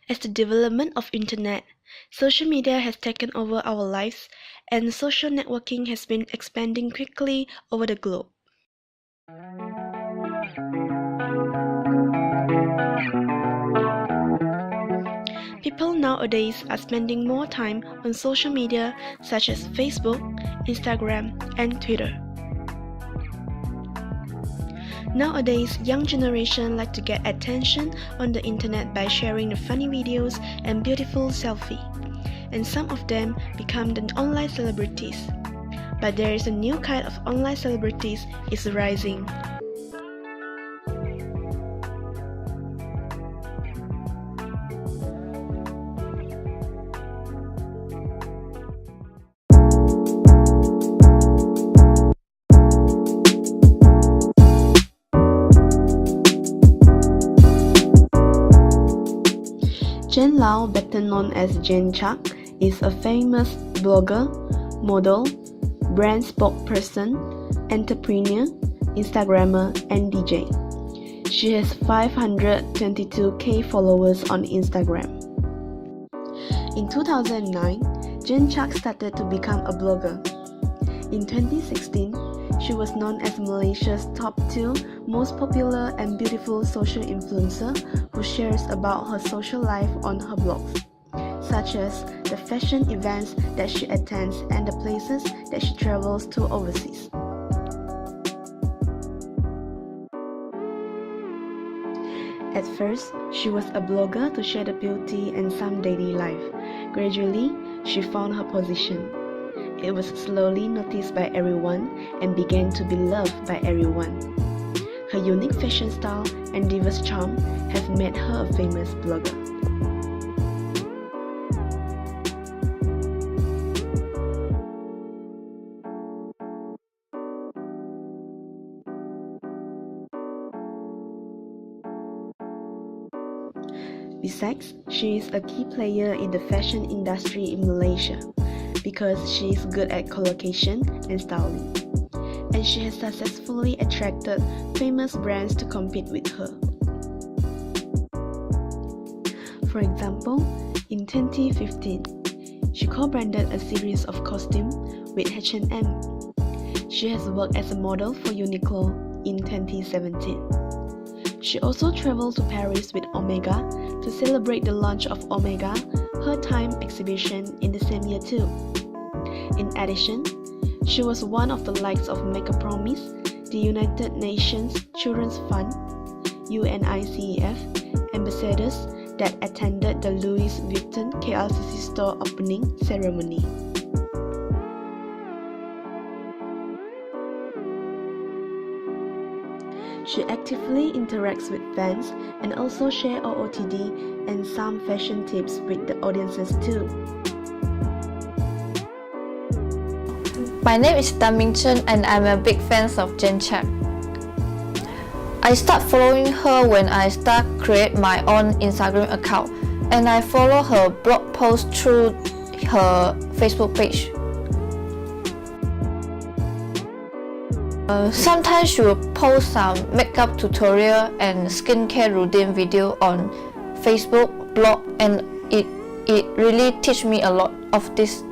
As the development of internet, social media has taken over our lives and social networking has been expanding quickly over the globe. People nowadays are spending more time on social media such as Facebook, Instagram, and Twitter. Nowadays, young generation like to get attention on the internet by sharing the funny videos and beautiful selfie, and some of them become the online celebrities. But there is a new kind of online celebrities is rising. Jen Lau, better known as Jen Chuck, is a famous blogger, model, brand spokesperson, entrepreneur, Instagrammer, and DJ. She has 522k followers on Instagram. In 2009, Jen Chuck started to become a blogger. In 2016, she was known as Malaysia's top 2 most popular and beautiful social influencer who shares about her social life on her blogs, such as the fashion events that she attends and the places that she travels to overseas. At first, she was a blogger to share the beauty and some daily life. Gradually, she found her position. It was slowly noticed by everyone and began to be loved by everyone. Her unique fashion style and diverse charm have made her a famous blogger. Besides, she is a key player in the fashion industry in Malaysia because she is good at collocation and styling, and she has successfully attracted famous brands to compete with her. For example, in 2015, she co-branded a series of costumes with H&M. She has worked as a model for Uniqlo in 2017. She also traveled to Paris with Omega to celebrate the launch of Omega, her Time exhibition in the same year too. In addition, she was one of the likes of Make a Promise, the United Nations Children's Fund, UNICEF, ambassadors that attended the Louis Vuitton KLCC store opening ceremony. She actively interacts with fans and also shares OOTD and some fashion tips with the audiences too. My name is Pooi Chin and I'm a big fan of Jen Chuck. I start following her when I start create my own Instagram account, and I follow her blog post through her Facebook page. Sometimes she will post some makeup tutorial and skincare routine video on Facebook, blog, and it really teach me a lot of this.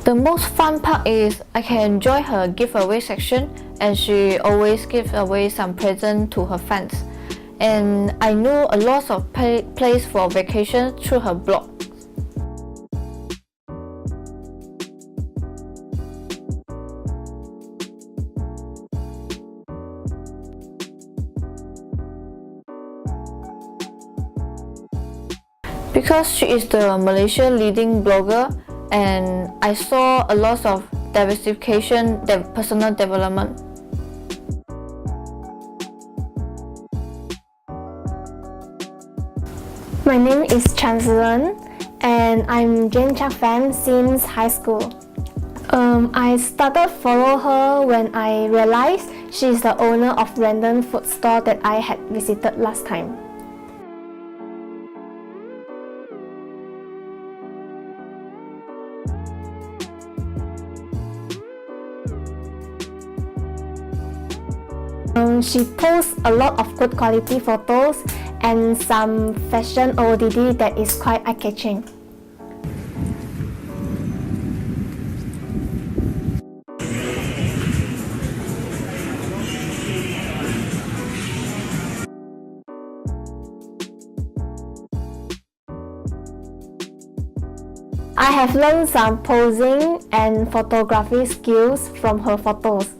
The most fun part is I can enjoy her giveaway section, and she always gives away some present to her fans. And I know a lot of place for vacation through her blog. Because she is the Malaysia leading blogger, and I saw a lot of diversification, personal development. My name is Chancellor and I'm Jen Chuck fan since high school. I started follow her when I realized she is the owner of random food store that I had visited last time. She posts a lot of good quality photos and some fashion OOTD that is quite eye-catching. I have learned some posing and photography skills from her photos.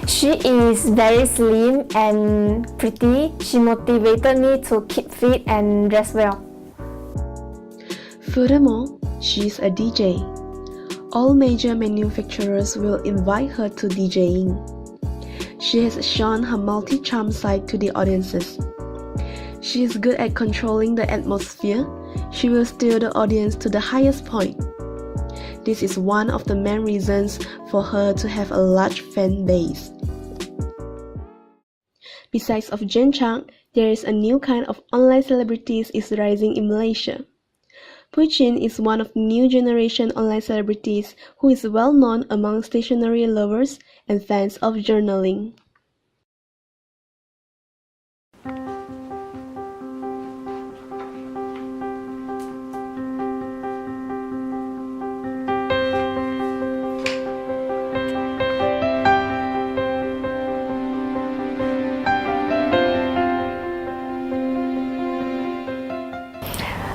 She is very slim and pretty. She motivated me to keep fit and dress well. Furthermore, she is a DJ. All major manufacturers will invite her to DJing. She has shown her multi-charm side to the audiences. She is good at controlling the atmosphere. She will steer the audience to the highest point. This is one of the main reasons for her to have a large fan base. Besides of Jen Chang, there is a new kind of online celebrities is rising in Malaysia. Pooi Chin is one of the new generation online celebrities who is well known among stationery lovers and fans of journaling.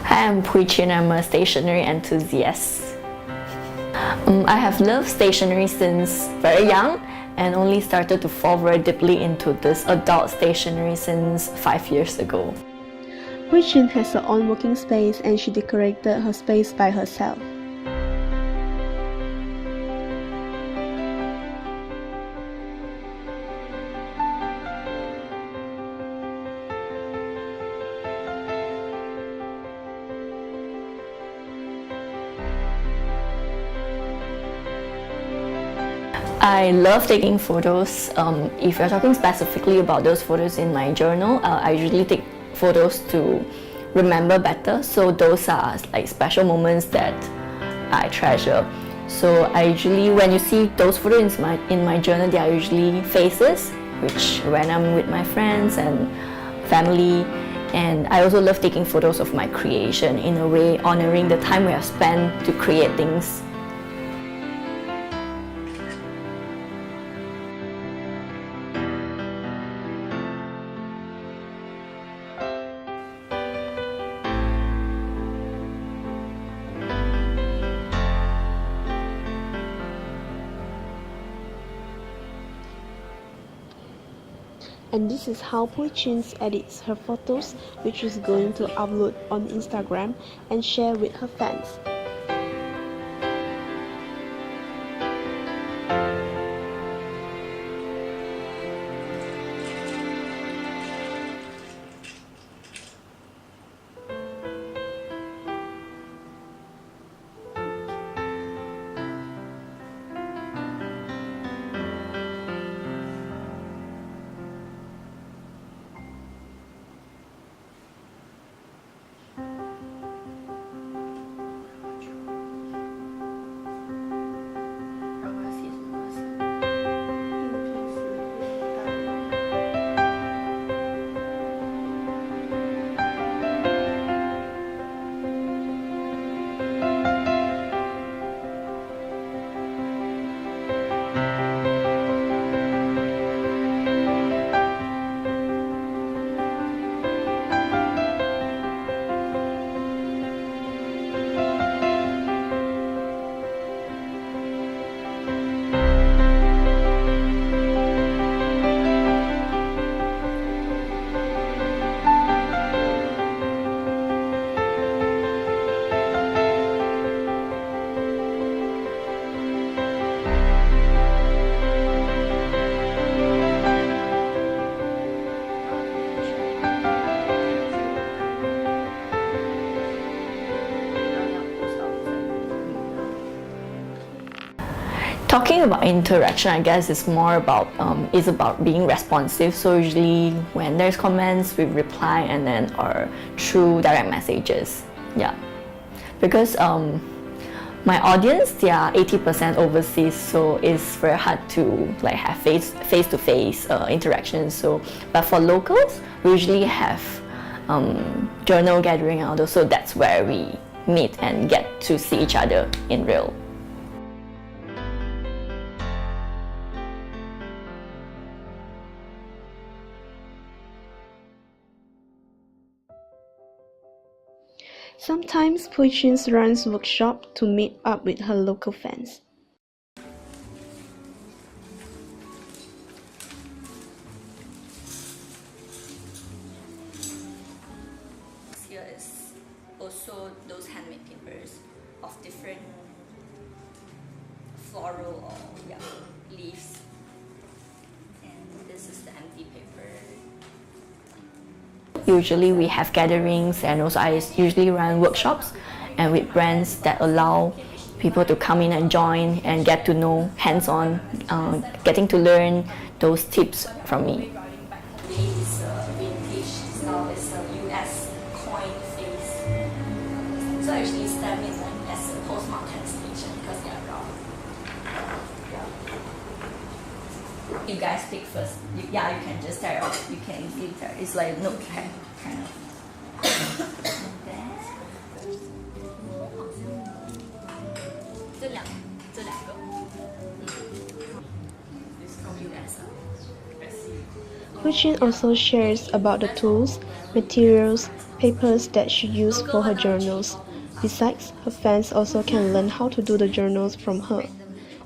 Hi, I'm Pooi Chin. I'm a stationery enthusiast. I have loved stationery since very young and only started to fall very deeply into this adult stationery since 5 years ago. Pooi Chin has her own working space and she decorated her space by herself. I love taking photos. If you're talking specifically about those photos in my journal, I usually take photos to remember better. So those are like special moments that I treasure. So I usually, when you see those photos in my journal, they are usually faces, which when I'm with my friends and family. And I also love taking photos of my creation, in a way honoring the time we have spent to create things. And this is how Pooi Chin edits her photos, which is going to upload on Instagram and share with her fans. Talking about interaction, I guess it's more about is about being responsive. So usually when there's comments, we reply, and then or through direct messages. Yeah, because My audience, they are 80% overseas, so it's very hard to like have face-to-face interaction. So, but for locals, we usually have journal gathering and all those. So that's where we meet and get to see each other in real. Sometimes Pooi Chin runs workshops to meet up with her local fans. Here is also those handmade papers of different floral or leaves. And this is the empty paper. Usually we have gatherings, and also I usually run workshops and with brands that allow people to come in and join and get to know hands-on, getting to learn those tips from me. This vintage style is a US coin face. So actually stamp it as a postmark translation because they are round. You guys pick first. You can just tear it off. You can easily tear. It's like a notepad kind of. Pooi Chin also shares about the tools, materials, papers that she used for her journals. Besides, her fans also can learn how to do the journals from her.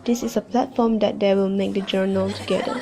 This is a platform that they will make the journal together.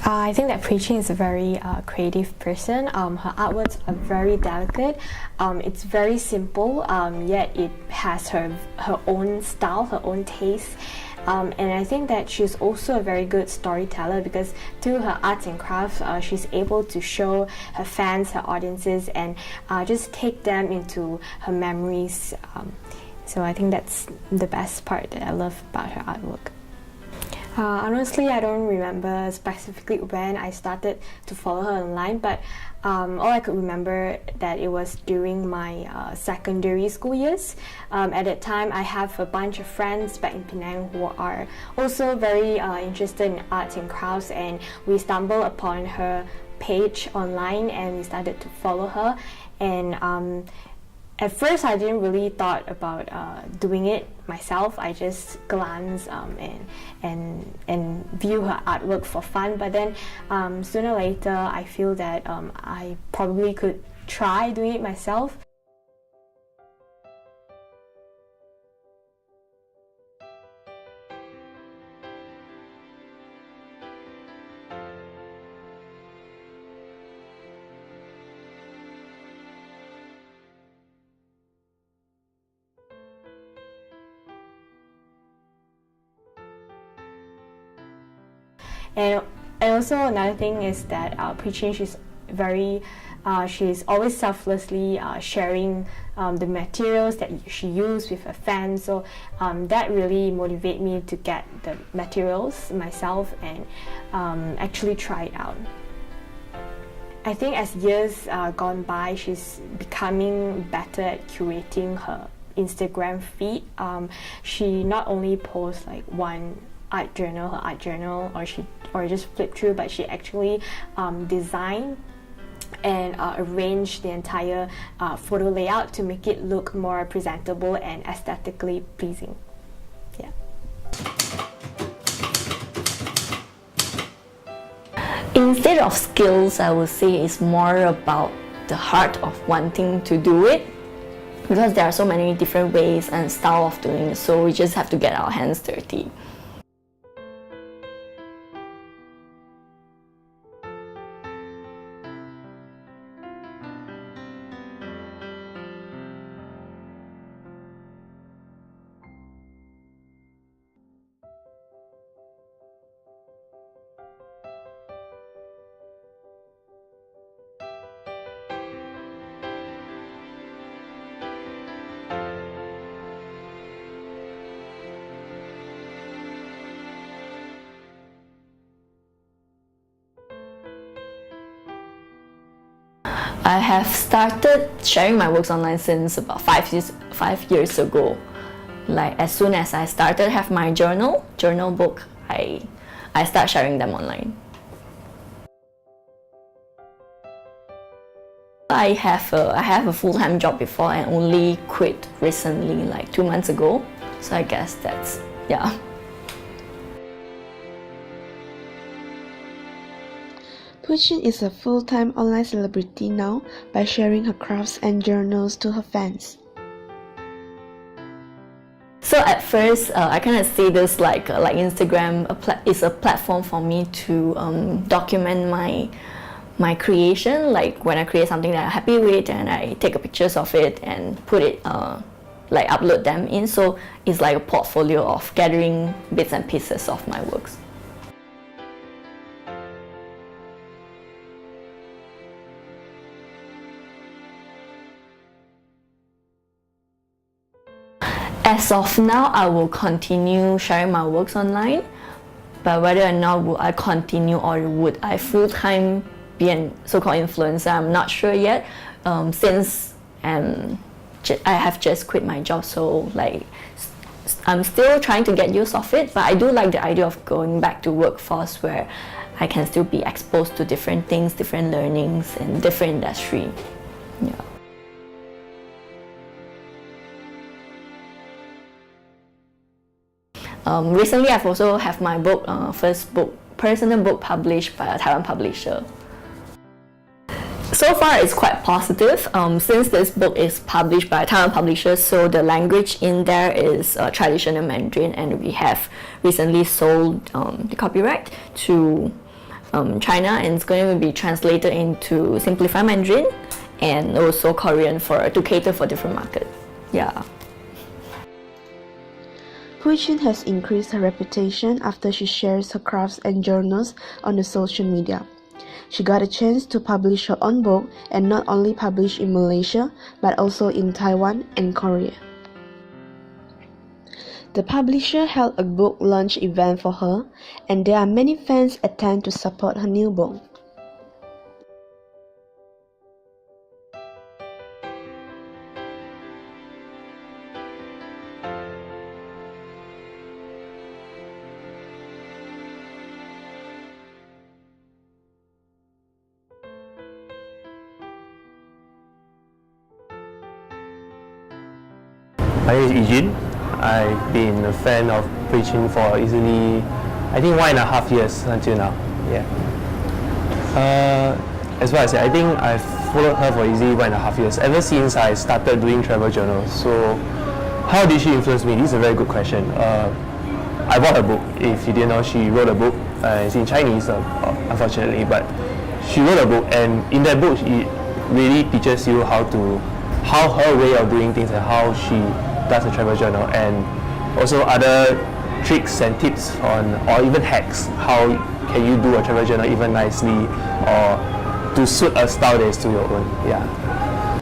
I think that Pooi Chin is a very creative person. Her artworks are very delicate. It's very simple, yet it has her own style, her own taste. And I think that she's also a very good storyteller because through her arts and crafts, she's able to show her fans, her audiences, and just take them into her memories. So I think that's the best part that I love about her artwork. Honestly, I don't remember specifically when I started to follow her online, but all I could remember that it was during my secondary school years. At that time, I have a bunch of friends back in Penang who are also very interested in arts and crafts, and we stumbled upon her page online and we started to follow her. And at first, I didn't really thought about doing it myself. I just glance and view her artwork for fun. But then sooner or later, I feel that I probably could try doing it myself. And also another thing is that Pooi Chin, she's always selflessly sharing the materials that she used with her fans. So that really motivated me to get the materials myself and actually try it out. I think as years gone by, she's becoming better at curating her Instagram feed. She not only posts like one her art journal, or just flip through, but she actually designed and arranged the entire photo layout to make it look more presentable and aesthetically pleasing. Yeah. Instead of skills, I would say it's more about the heart of wanting to do it, because there are so many different ways and style of doing it, so we just have to get our hands dirty. I have started sharing my works online since about 5 years ago. Like as soon as I started have my journal book, I start sharing them online. I have a full-time job before and only quit recently, like 2 months ago. So I guess that's, yeah. Pooi Chin is a full-time online celebrity now by sharing her crafts and journals to her fans. So at first, I kind of see this like Instagram is a platform for me to document my creation. Like when I create something that I'm happy with, and I take pictures of it and put it like upload them in. So it's like a portfolio of gathering bits and pieces of my works. As of now, I will continue sharing my works online, but whether or not will I continue or would I full-time be a so-called influencer, I'm not sure yet, since I have just quit my job, so like I'm still trying to get used of it, but I do like the idea of going back to workforce where I can still be exposed to different things, different learnings, and different industry. Yeah. Recently, I've also have my book, first book, personal book published by a Taiwan publisher. So far, it's quite positive. Since this book is published by a Taiwan publisher, so the language in there is traditional Mandarin, and we have recently sold the copyright to China, and it's going to be translated into simplified Mandarin and also Korean to cater for different markets. Yeah. Pooi Chin has increased her reputation after she shares her crafts and journals on the social media. She got a chance to publish her own book and not only publish in Malaysia but also in Taiwan and Korea. The publisher held a book launch event for her, and there are many fans attend to support her new book. My name is Eugene. I've been a fan of Pooi Chin for easily, I think 1.5 years until now. Yeah. As what I said, I think I've followed her for easily 1.5 years, ever since I started doing travel journals. So, how did she influence me? This is a very good question. I bought her book. If you didn't know, she wrote a book. It's in Chinese, unfortunately, but she wrote a book, and in that book, it really teaches you how her way of doing things and how she does a travel journal, and also other tricks and tips or even hacks. How can you do a travel journal even nicely or to suit a style that is to your own? Yeah.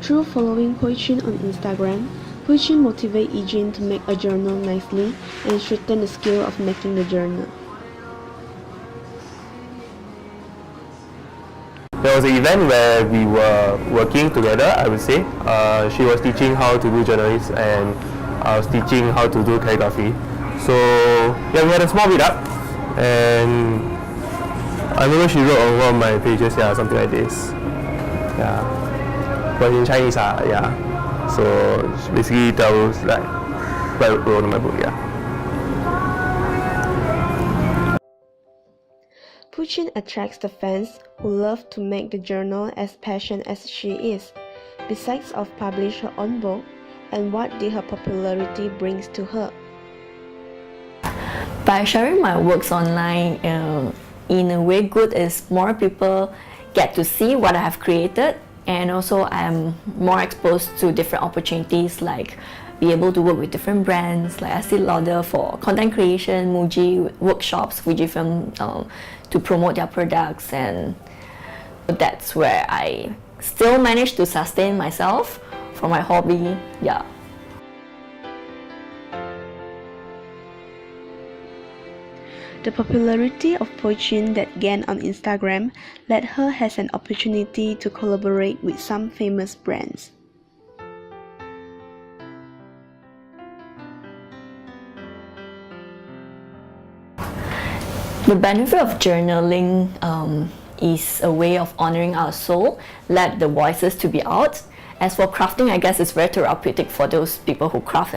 Through following Pooi Chin on Instagram, Pooi Chin motivates Eugene to make a journal nicely and strengthen the skill of making the journal. There was an event where we were working together, I would say. She was teaching how to do journalism and I was teaching how to do calligraphy. So yeah, we had a small meetup, and I remember she wrote on one of my pages, yeah, something like this. Yeah, but in Chinese, yeah. So she basically tells like what I wrote on my book, yeah. Pooi Chin attracts the fans who love to make the journal as passionate as she is. Besides of publish her own book, and what did her popularity brings to her? By sharing my works online, in a way good is more people get to see what I have created, and also I'm more exposed to different opportunities, like be able to work with different brands like Estée Lauder for content creation, Muji workshops, Fujifilm to promote their products, and that's where I still manage to sustain myself for my hobby. Yeah. The popularity of Pooi Chin that gained on Instagram led her has an opportunity to collaborate with some famous brands. The benefit of journaling is a way of honoring our soul, let the voices to be out. As for crafting, I guess it's very therapeutic for those people who craft.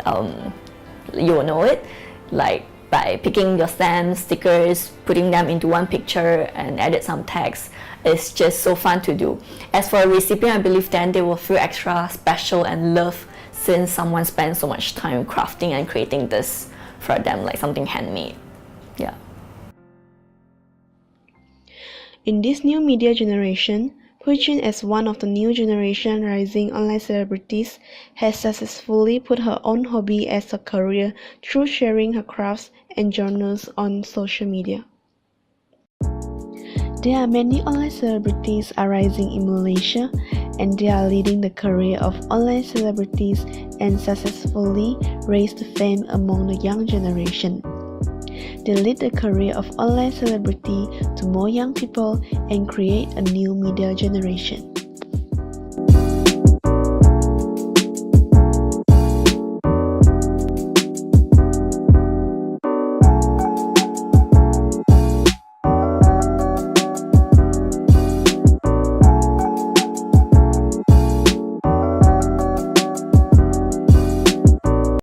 You will know it, like by picking your stamps, stickers, putting them into one picture and edit some text. It's just so fun to do. As for a recipient, I believe then they will feel extra special and loved since someone spent so much time crafting and creating this for them, like something handmade. Yeah. In this new media generation, Pooi Chin, as one of the new generation rising online celebrities, has successfully put her own hobby as a career through sharing her crafts and journals on social media. There are many online celebrities arising in Malaysia, and they are leading the career of online celebrities and successfully raised fame among the young generation. They lead the career of online celebrity to more young people and create a new media generation.